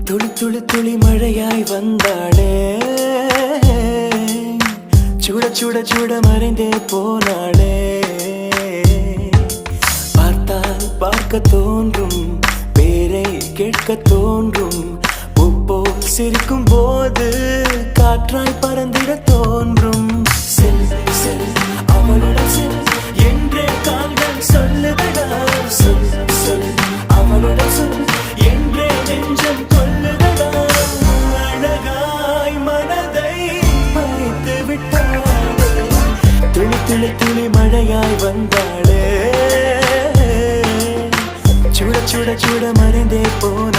துளி துளி துளி மழையாய் வந்தாளே, சுட சுட சுட மறைந்தே போனாளே. பார்த்தால் பார்க்க தோன்றும், பேரை கேட்க தோன்றும், போல் சிரிக்கும் போது காற்றாய் பறந்திட தோன்றும். செல் செல் அவளுடன் செல் என்றே கால்கள் சொல்லுதடா. சொல் சொல் அவளுடன் சொல் என்றே நெஞ்சம் கொல்லுதடா. அழகாய் மனதை மறைத்து விட்டாளே, துளி துளி துளி மழையாய் வந்தாளே, சுட சுட சுட மறைந்தே போன